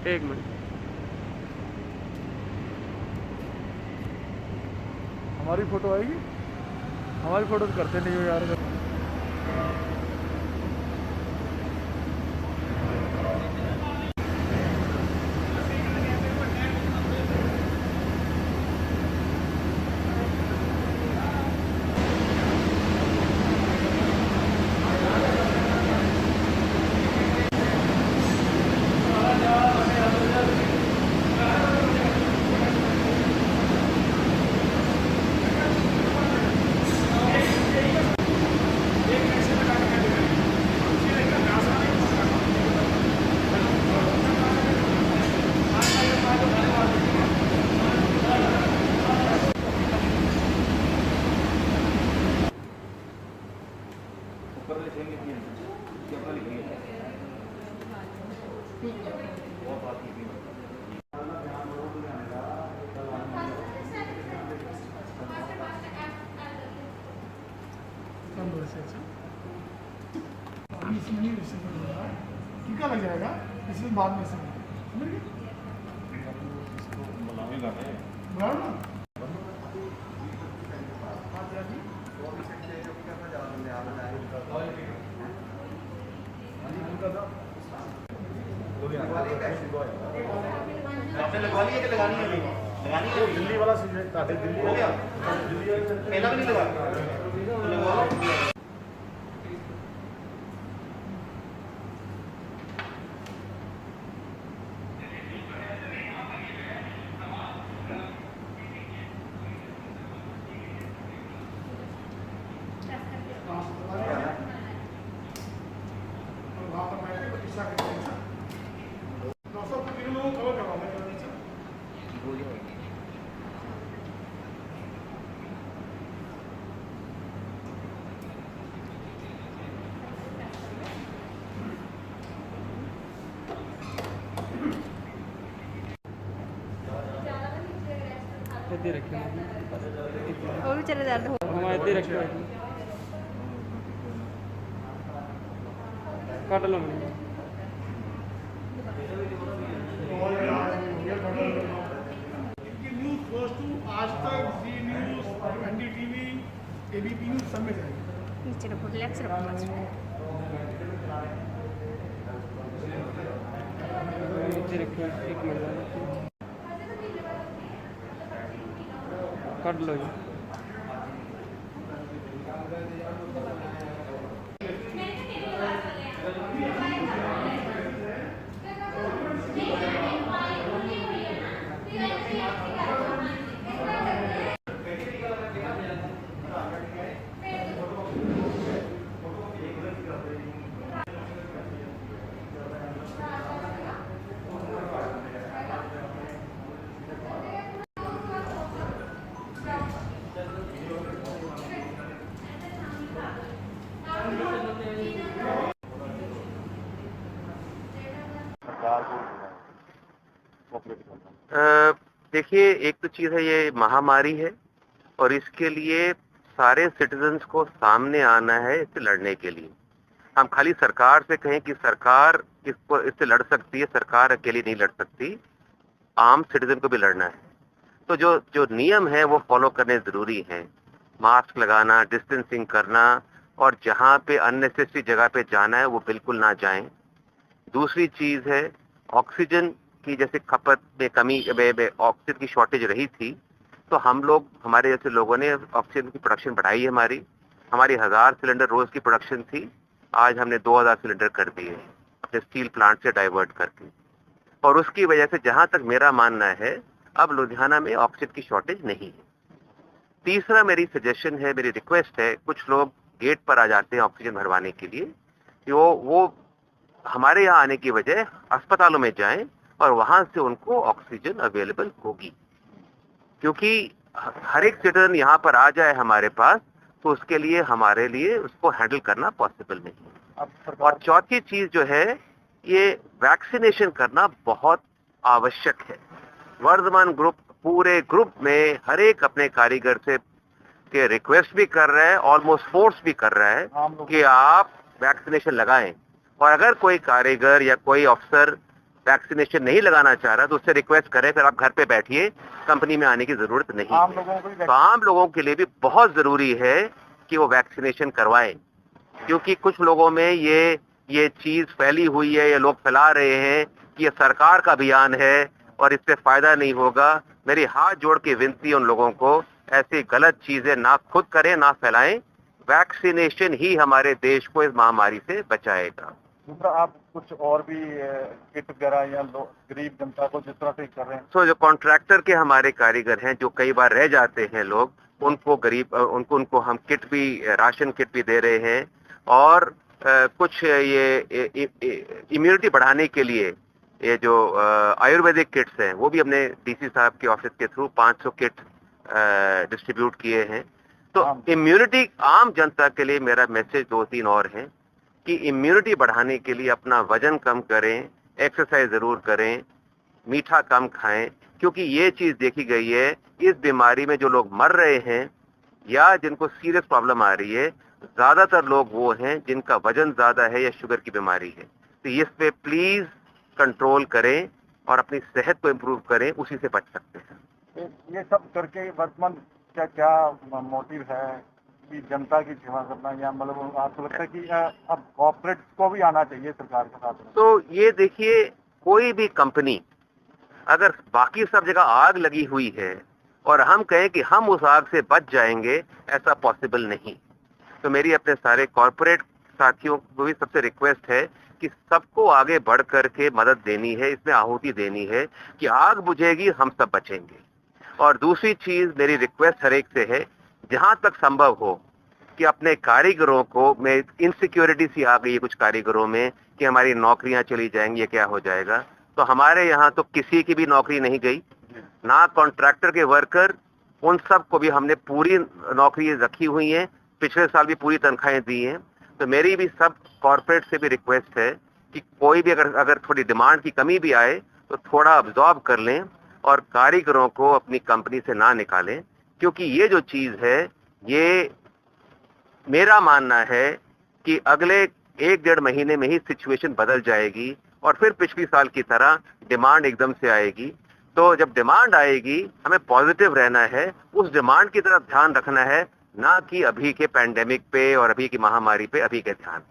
एक मिनट, हमारी फ़ोटो आएगी? हमारी फ़ोटो तो करते नहीं हो यार। इसमें नहीं रिसीव होगा, टीका लग जाएगा, इसमें बाद में समझ गए। बुलाओ ना। आपने लगवा लिया कि लगानी है? लगानी है। दिल्ली वाला दिल्ली हो गया, पहला भी नहीं लगा लगवाओ। इधर रखे वो भी चले दर्द हो। हमारे इधर रखे काट लो मैंने। न्यूज़ गोज़ टू आज तक, जी न्यूज़, एनडीटीवी, एबीपी न्यूज़ सब में जाएगी। नीचे रखो, रिलैक्स रखो बस। नीचे रखे, एक मिनट काट लो ये। देखिए, एक तो चीज़ है, ये महामारी है और इसके लिए सारे सिटीजन्स को सामने आना है इससे लड़ने के लिए। हम खाली सरकार से कहें कि सरकार इससे लड़ सकती है, सरकार अकेली नहीं लड़ सकती, आम सिटीजन को भी लड़ना है। तो जो जो नियम है वो फॉलो करने जरूरी है। मास्क लगाना, डिस्टेंसिंग करना और जहाँ पे अननेसेसरी जगह पे जाना है वो बिल्कुल ना जाएं। दूसरी चीज है ऑक्सीजन की, जैसे खपत में कमी, ऑक्सीजन की शॉर्टेज रही थी तो हम लोग, हमारे जैसे लोगों ने ऑक्सीजन की प्रोडक्शन बढ़ाई है। हमारी 1000 सिलेंडर रोज की प्रोडक्शन थी, आज हमने 2000 सिलेंडर कर दिए अपने स्टील प्लांट से डाइवर्ट करके। और उसकी वजह से जहां तक मेरा मानना है अब लुधियाना में ऑक्सीजन की शॉर्टेज नहीं है। तीसरा मेरी सजेशन है, मेरी रिक्वेस्ट है, कुछ लोग गेट पर आ जाते हैं ऑक्सीजन भरवाने के लिए, कि वो हमारे यहाँ आने की बजाय अस्पतालों में जाएं और वहां से उनको ऑक्सीजन अवेलेबल होगी। क्योंकि हर एक सिटीजन यहाँ पर आ जाए हमारे पास तो उसके लिए, हमारे लिए उसको हैंडल करना पॉसिबल नहीं है। और चौथी चीज जो है, ये वैक्सीनेशन करना बहुत आवश्यक है। वर्धमान ग्रुप पूरे ग्रुप में हर एक अपने कारीगर से के रिक्वेस्ट भी कर रहा है, ऑलमोस्ट फोर्स भी कर रहा है कि आप वैक्सीनेशन लगाएं। और अगर कोई कारीगर या कोई अफसर वैक्सीनेशन नहीं लगाना चाह रहा तो उससे रिक्वेस्ट करें, फिर आप घर पे बैठिए, कंपनी में आने की जरूरत नहीं। आम लोगों को भी तो आम लोगों के लिए भी बहुत जरूरी है कि वो वैक्सीनेशन करवाएं, क्योंकि कुछ लोगों में ये चीज फैली हुई है, ये लोग फैला रहे हैं कि ये सरकार का अभियान है और इससे फायदा नहीं होगा। मेरी हाथ जोड़ के विनती उन लोगों को, ऐसी गलत चीजें ना खुद करें ना फैलाएं। वैक्सीनेशन ही हमारे देश को इस महामारी से बचाएगा। दूसरा, आप कुछ और भी किट वगैरह या गरीब जनता को जिस तरह से कर रहे हैं? तो जो कॉन्ट्रैक्टर के हमारे कारीगर हैं, जो कई बार रह जाते हैं लोग, उनको हम किट भी, राशन किट भी दे रहे हैं। और कुछ ये इम्यूनिटी बढ़ाने के लिए ये जो आयुर्वेदिक किट्स हैं, वो भी हमने डीसी साहब के ऑफिस के थ्रू 500 किट डिस्ट्रीब्यूट किए हैं। तो इम्यूनिटी, आम जनता के लिए मेरा मैसेज 2-3 और हैं कि इम्यूनिटी बढ़ाने के लिए अपना वजन कम करें, एक्सरसाइज जरूर करें, मीठा कम खाएं, क्योंकि ये चीज देखी गई है, इस बीमारी में जो लोग मर रहे हैं या जिनको सीरियस प्रॉब्लम आ रही है, ज्यादातर लोग वो हैं जिनका वजन ज्यादा है या शुगर की बीमारी है। तो इस पे प्लीज कंट्रोल करें और अपनी सेहत को इम्प्रूव करें, उसी से बच सकते हैं। ये सब करके वर्तमान क्या मोटिव है कि जनता की सेवा करना, या मतलब आपको लगता है कि अब कॉर्पोरेट को भी आना चाहिए सरकार के साथ में? तो ये देखिए, कोई भी कंपनी अगर बाकी सब जगह आग लगी हुई है और हम कहें कि हम उस आग से बच जाएंगे, ऐसा पॉसिबल नहीं। तो मेरी अपने सारे कॉर्पोरेट साथियों को भी सबसे रिक्वेस्ट है कि सबको आगे बढ़ करके मदद देनी है, इसमें आहुति देनी है कि आग बुझेगी, हम सब बचेंगे। और दूसरी चीज मेरी रिक्वेस्ट हर एक से है, जहां तक संभव हो कि अपने कारीगरों को, मैं इनसिक्योरिटी सी आ गई है कुछ कारीगरों में कि हमारी नौकरियां चली जाएंगी, ये क्या हो जाएगा। तो हमारे यहाँ तो किसी की भी नौकरी नहीं गई, ना कॉन्ट्रैक्टर के वर्कर, उन सब को भी हमने पूरी नौकरी रखी हुई है, पिछले साल भी पूरी तनख्वाहें दी हैं। तो मेरी भी सब कॉर्पोरेट से भी रिक्वेस्ट है कि कोई भी अगर थोड़ी डिमांड की कमी भी आए तो थोड़ा अब्जॉर्ब कर लें और कारीगरों को अपनी कंपनी से ना निकालें, क्योंकि ये जो चीज है, ये मेरा मानना है कि अगले 1-1.5 महीने में ही सिचुएशन बदल जाएगी और फिर पिछली साल की तरह डिमांड एकदम से आएगी। तो जब डिमांड आएगी, हमें पॉजिटिव रहना है, उस डिमांड की तरफ ध्यान रखना है, ना कि अभी के पैंडेमिक पे और अभी की महामारी पे अभी के ध्यान।